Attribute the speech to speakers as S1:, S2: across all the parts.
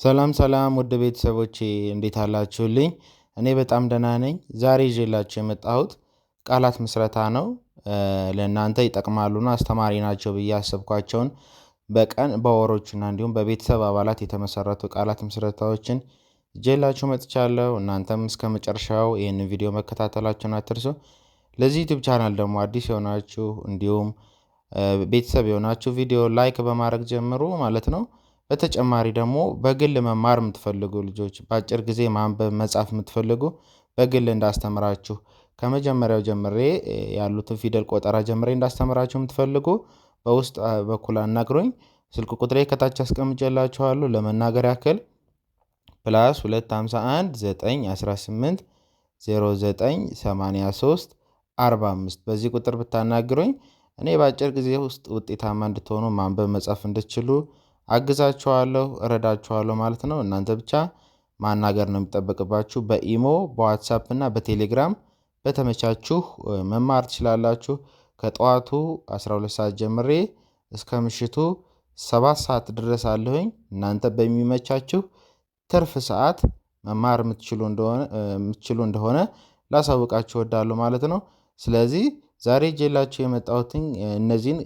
S1: ሰላም ሰላም ውድ ቤተሰቦቼ እንዴት አላችሁልኝ? እኔ በጣም ደህና ነኝ። ዛሬ ይዤላችሁ የመጣሁት ቃላት ምስረታ ነው። ለእናንተ ይጠቅማሉና አስተማሪ ናቸው ብዬ ያሰብኳቸውን በቀን በወሮችና እንዲሁም በቤተሰብ አባላት የተመሰረቱ ቃላት ምስረታዎችን ይዤላችሁ መጥቻለሁ። እናንተም እስከ መጨረሻው ይህንን ቪዲዮ መከታተላችሁን አትርሱ። ለዚህ ዩቲዩብ ቻናል ደግሞ አዲስ የሆናችሁ እንዲሁም ቤተሰብ የሆናችሁ ቪዲዮ ላይክ በማድረግ ጀምሩ ማለት ነው። በተጨማሪ ደግሞ በግል መማር የምትፈልጉ ልጆች በአጭር ጊዜ ማንበብ መጻፍ የምትፈልጉ በግል እንዳስተምራችሁ ከመጀመሪያው ጀምሬ ያሉትን ፊደል ቆጠራ ጀምሬ እንዳስተምራችሁ የምትፈልጉ በውስጥ በኩል አናግሩኝ። ስልክ ቁጥሬ ከታች አስቀምጬላችኋለሁ። ለመናገር ያክል ፕላስ 251 918 0983 45 በዚህ ቁጥር ብታናግሩኝ እኔ በአጭር ጊዜ ውስጥ ውጤታማ እንድትሆኑ ማንበብ መጻፍ እንድትችሉ አግዛችኋለሁ፣ እረዳችኋለሁ ማለት ነው። እናንተ ብቻ ማናገር ነው የሚጠበቅባችሁ። በኢሞ፣ በዋትሳፕ እና በቴሌግራም በተመቻችሁ መማር ትችላላችሁ። ከጠዋቱ 12 ሰዓት ጀምሬ እስከ ምሽቱ 7 ሰዓት ድረስ አለሁኝ። እናንተ በሚመቻችሁ ትርፍ ሰዓት መማር የምትችሉ እንደሆነ ላሳውቃችሁ እወዳለሁ ማለት ነው። ስለዚህ ዛሬ ይዤላችሁ የመጣሁትን እነዚህን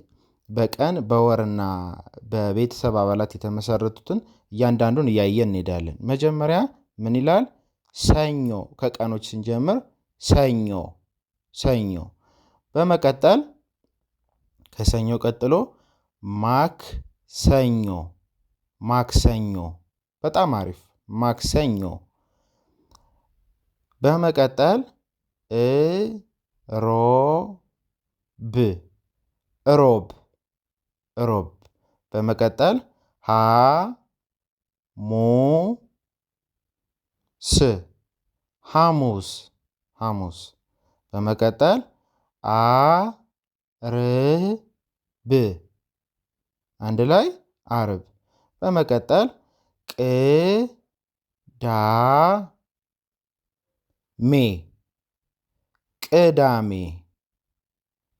S1: በቀን በወርና በቤተሰብ አባላት የተመሰረቱትን እያንዳንዱን እያየን እንሄዳለን። መጀመሪያ ምን ይላል? ሰኞ። ከቀኖች ስንጀምር ሰኞ ሰኞ። በመቀጠል ከሰኞ ቀጥሎ ማክሰኞ ማክሰኞ። በጣም አሪፍ ማክሰኞ። በመቀጠል እሮብ እሮብ ሮብ። በመቀጠል ሐሙስ ሐሙስ ሐሙስ። በመቀጠል አርብ አንድ ላይ አርብ። በመቀጠል ቅዳሜ ቅዳሜ።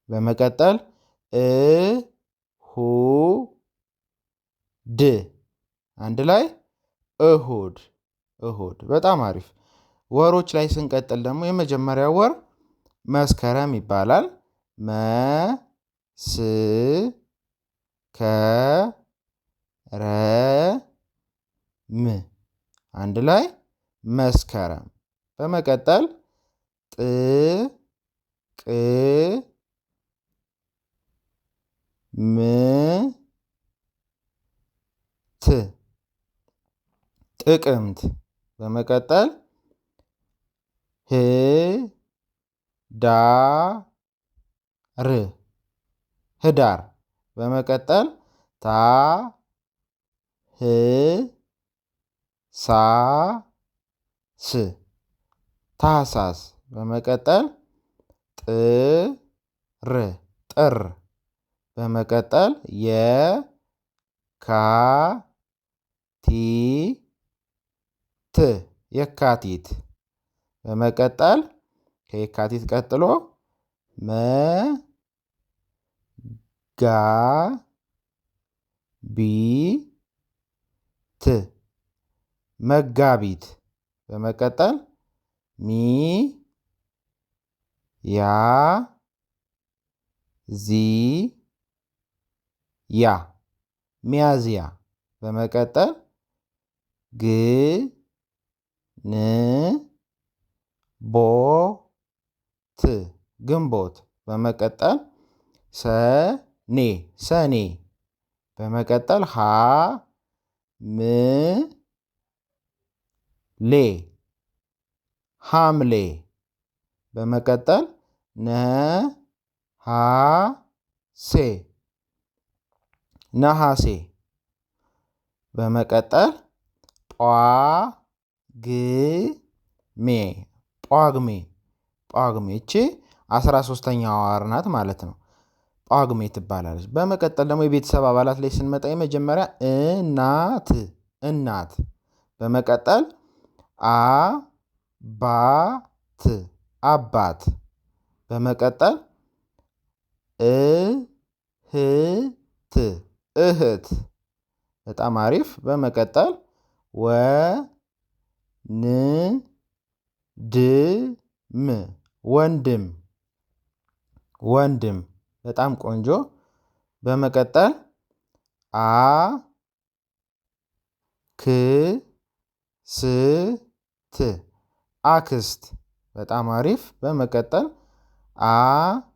S1: በመቀጠል እሁድ አንድ ላይ እሁድ እሁድ። በጣም አሪፍ። ወሮች ላይ ስንቀጥል ደግሞ የመጀመሪያው ወር መስከረም ይባላል። መስከረም አንድ ላይ መስከረም። በመቀጠል ጥቅምት። በመቀጠል ህዳር። በመቀጠል ታህሳስ። በመቀጠል ጥር። በመቀጠል የካቲት። በመቀጠል ከየካቲት ቀጥሎ መጋቢት። በመቀጠል ሚያዝያ። በመቀጠል ግንቦት። በመቀጠል ሰኔ። በመቀጠል ሐምሌ። በመቀጠል ነሐሴ። በመቀጠል ጳጉሜ። እቺ 13ኛዋ ወር ናት ማለት ነው። ጳጉሜ ትባላለች። በመቀጠል ደግሞ የቤተሰብ አባላት ላይ ስንመጣ የመጀመሪያ እናት። በመቀጠል አባት። በመቀጠል እህት። በጣም አሪፍ። በመቀጠል ወንድም ወንድም። በጣም ቆንጆ። በመቀጠል አክስት አክስት። በጣም አሪፍ። በመቀጠል አጎት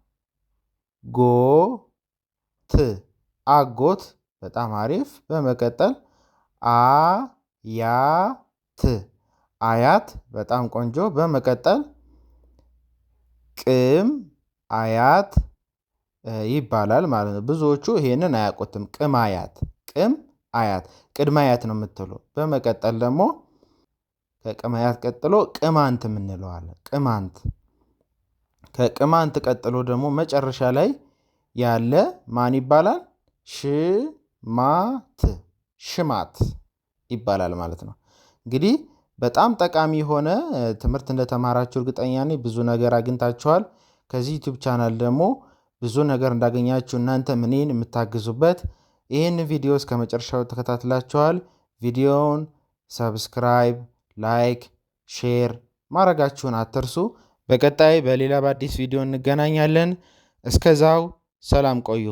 S1: አጎት። በጣም አሪፍ። በመቀጠል አያት አያት። በጣም ቆንጆ። በመቀጠል ቅም አያት ይባላል ማለት ነው። ብዙዎቹ ይሄንን አያውቁትም። ቅም አያት ቅድመ አያት ነው የምትለው። በመቀጠል ደግሞ ከቅም አያት ቀጥሎ ቅማንት የምንለው አለ። ከቅማንት ቀጥሎ ደግሞ መጨረሻ ላይ ያለ ማን ይባላል? ሽማት ይባላል ማለት ነው። እንግዲህ በጣም ጠቃሚ የሆነ ትምህርት እንደተማራችሁ እርግጠኛ ነኝ። ብዙ ነገር አግኝታችኋል። ከዚህ ዩቲዩብ ቻናል ደግሞ ብዙ ነገር እንዳገኛችሁ እናንተም እኔን የምታግዙበት ይህን ቪዲዮ እስከ መጨረሻው ተከታትላችኋል። ቪዲዮውን ሰብስክራይብ፣ ላይክ፣ ሼር ማድረጋችሁን አትርሱ። በቀጣይ በሌላ በአዲስ ቪዲዮ እንገናኛለን። እስከዛው ሰላም ቆዩ።